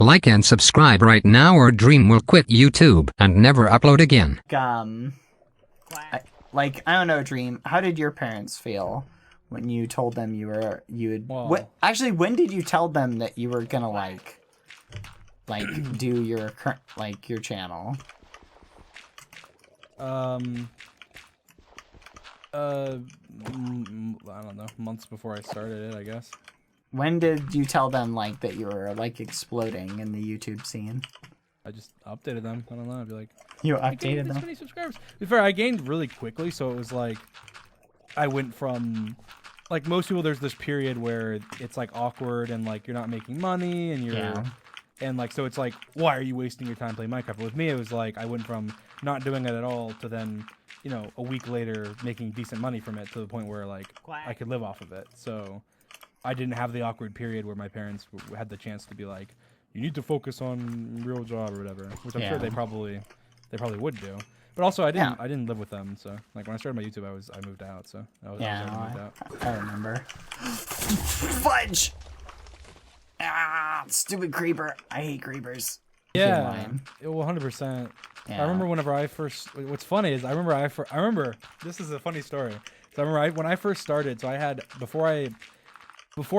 Like and subscribe right now or Dream will quit YouTube and never upload again. I don't know, Dream. How did your parents feel when you told them actually, when did you tell them that you were gonna like do your your channel? I don't know, months before I started it, I guess. When did you tell them that you were exploding in the YouTube scene? I just updated them. I don't know. I'd be like, you I updated gained them. this many subscribers. To be fair, I gained really quickly, so it was like I went from like most people. There's this period where it's like awkward and like you're not making money and you're and like so it's like why are you wasting your time playing Minecraft? But with me, it was like I went from not doing it at all to then a week later making decent money from it to the point where like I could live off of it. So I didn't have the awkward period where my parents had the chance to be like, you need to focus on real job or whatever, which I'm sure they probably would do. But also I didn't live with them, so like when I started my YouTube, I moved out, so I moved out. I remember. Fudge! Ah, stupid creeper! I hate creepers. Yeah, 100%. Yeah. I remember whenever I first. What's funny is I remember this is a funny story. So I remember when I first started. So I had before I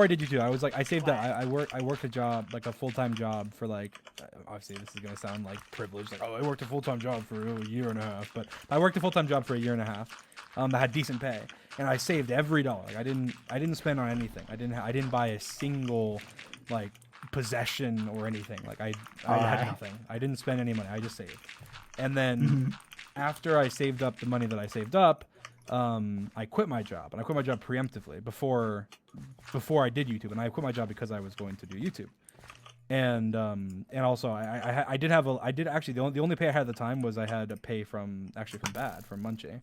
did YouTube, I was like I saved up. I worked a job, like a full-time job for like obviously this is gonna sound like privileged, like I worked a full-time job for a year and a half, but I worked a full-time job for a year and a half. That had decent pay, and I saved every dollar. I didn't spend on anything. I didn't buy a single like possession or anything. Like I had nothing. I didn't spend any money. I just saved. And then after I saved up the money that I saved up, I quit my job, and I quit my job preemptively before I did YouTube, and I quit my job because I was going to do YouTube. And also I did actually the only pay I had at the time was I had a pay from Munchie.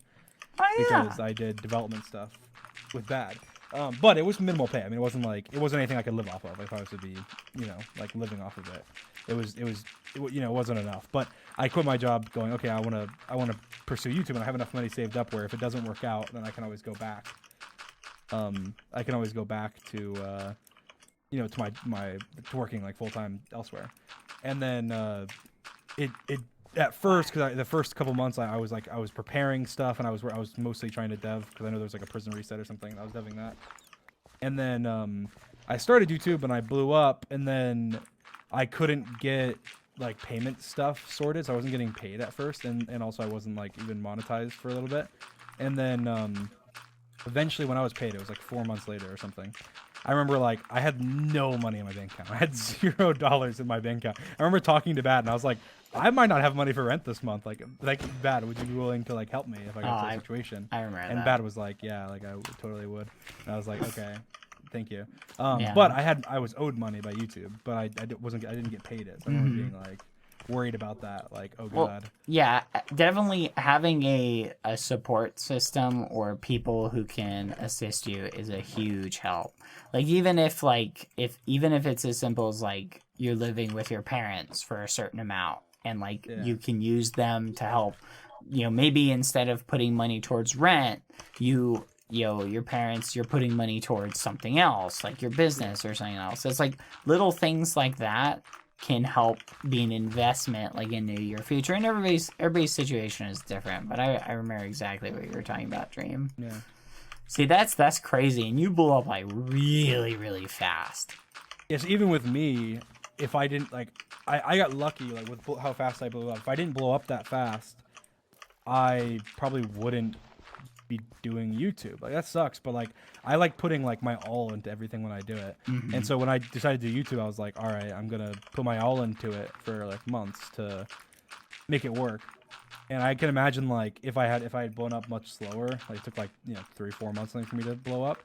Because I did development stuff with Bad. But it was minimal pay. I mean, it wasn't anything I could live off of if I was to be, like living off of it. It wasn't enough. But I quit my job going, okay, I want to pursue YouTube, and I have enough money saved up where if it doesn't work out, then I can always go back. I can always go back to, to working like full time elsewhere. And then at first, because the first couple months I was preparing stuff, and I was mostly trying to dev because I know there's like a prison reset or something. I was deving that, and then I started YouTube and I blew up, and then I couldn't get like payment stuff sorted, so I wasn't getting paid at first, and also I wasn't like even monetized for a little bit, and then eventually when I was paid, it was like 4 months later or something. I remember like I had no money in my bank account. I had $0 in my bank account. I remember talking to Bad, and I was like, I might not have money for rent this month. Like Bad, would you be willing to like help me if I got to a situation? I remember and that. Bad was like, yeah, like I totally would. And I was like, okay, thank you. But I was owed money by YouTube, but I didn't get paid it. So I remember being like worried about that. Like, oh god. Yeah, definitely having a support system or people who can assist you is a huge help. Like even if it's as simple as like you're living with your parents for a certain amount, and you can use them to help, maybe instead of putting money towards rent, your parents, you're putting money towards something else, like your business or something else. It's like little things like that can help be an investment into your future. And everybody's situation is different, but I remember exactly what you were talking about, Dream. Yeah. See, that's crazy, and you blew up like really, really fast. Yes, even with me, if I didn't I got lucky with how fast I blew up. If I didn't blow up that fast, I probably wouldn't be doing YouTube. Like that sucks, but I like putting my all into everything when I do it. And so when I decided to do YouTube, I was like, all right, I'm gonna put my all into it for months to make it work. And I can imagine if I had blown up much slower, it took 3-4 months for me to blow up.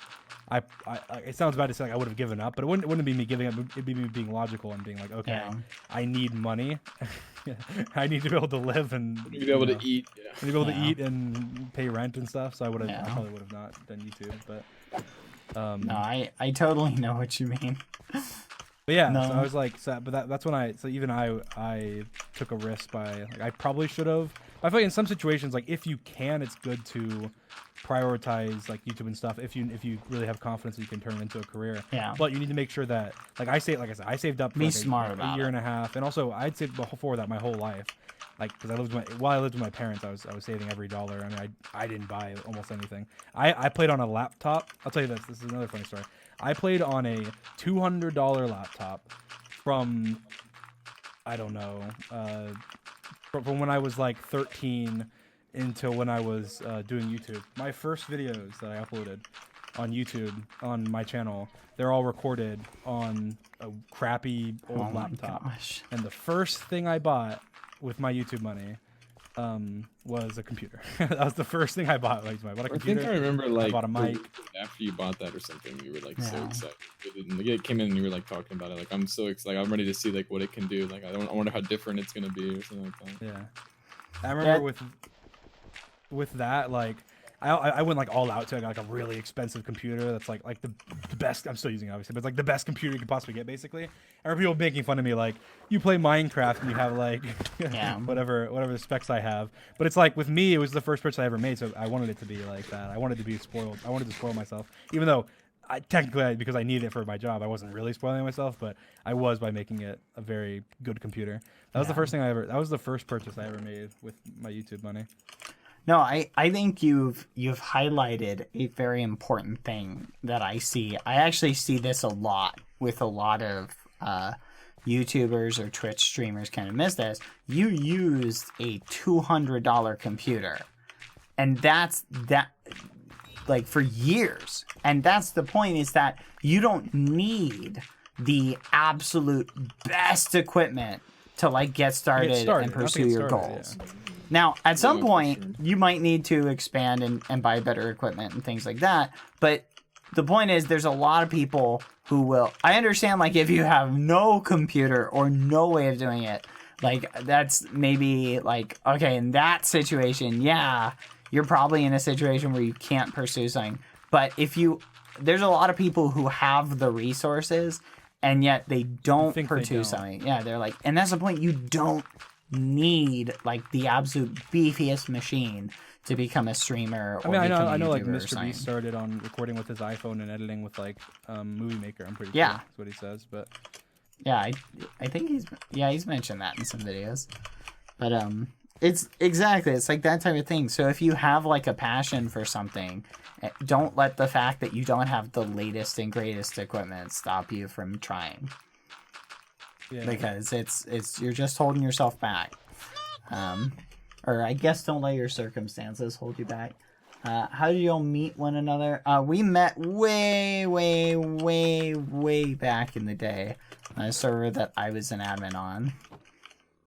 It sounds bad to say I would have given up, but it wouldn't be me giving up. It'd be me being logical and being like, okay, I need money. I need to be able to live and be able to eat. Yeah. To be able to eat and pay rent and stuff. So I probably would have not done YouTube. But no, I totally know what you mean. But yeah, so I was but that's when I took a risk by I probably should have. I feel like in some situations, if you can, it's good to prioritize like YouTube and stuff if you really have confidence that you can turn it into a career. Yeah. But you need to make sure that like I saved up for Be like smart a about year it. and a half, and also I'd saved before that my whole life. Like, because while I lived with my parents, I was saving every dollar. I mean, I didn't buy almost anything. I played on a laptop. I'll tell you this. This is another funny story. I played on a $200 laptop from, I don't know, from when I was like 13 until when I was doing YouTube. My first videos that I uploaded on YouTube on my channel, they're all recorded on a crappy old laptop. Gosh. And the first thing I bought with my YouTube money was a computer. That was the first thing I bought. Like, I bought a computer. I think I remember like I bought a mic. after you bought that or something, you were like so Yeah. excited. It came in and you were like talking about it. Like I'm so excited. Like I'm ready to see like what it can do. Like I wonder how different it's gonna be or something like that. Yeah, I remember with that, like I went like all out to. I got like a really expensive computer that's like the best. I'm still using it obviously, but it's like the best computer you could possibly get. Basically, I remember people making fun of me like, you play Minecraft and you have like whatever the specs I have. But it's like with me, it was the first purchase I ever made, so I wanted it to be like that. I wanted to be spoiled. I wanted to spoil myself, even though because I needed it for my job, I wasn't really spoiling myself, but I was by making it a very good computer. That was the first thing that was the first purchase I ever made with my YouTube money. No, I think you've highlighted a very important thing that I see. I actually see this a lot with a lot of YouTubers or Twitch streamers kind of miss this. You used a $200 computer, and that's like for years. And that's the point, is that you don't need the absolute best equipment to like get started and pursue your goals. Yeah. Now, at some point, sure. you might need to expand and buy better equipment and things like that. But the point is, there's a lot of people who will. I understand, like, if you have no computer or no way of doing it, like, that's maybe like, okay, in that situation, yeah, you're probably in a situation where you can't pursue something. But there's a lot of people who have the resources and yet they don't pursue something. Yeah, they're like, and that's the point. You don't need like the absolute beefiest machine to become a streamer. I mean, I know, like Mr. Beast started on recording with his iPhone and editing with like Movie Maker. I'm pretty sure that's what he says. But yeah, I think he's mentioned that in some videos. But it's like that type of thing. So if you have like a passion for something, don't let the fact that you don't have the latest and greatest equipment stop you from trying. Yeah. Because it's you're just holding yourself back. Or I guess don't let your circumstances hold you back. How did you all meet one another? We met way back in the day on a server that I was an admin on.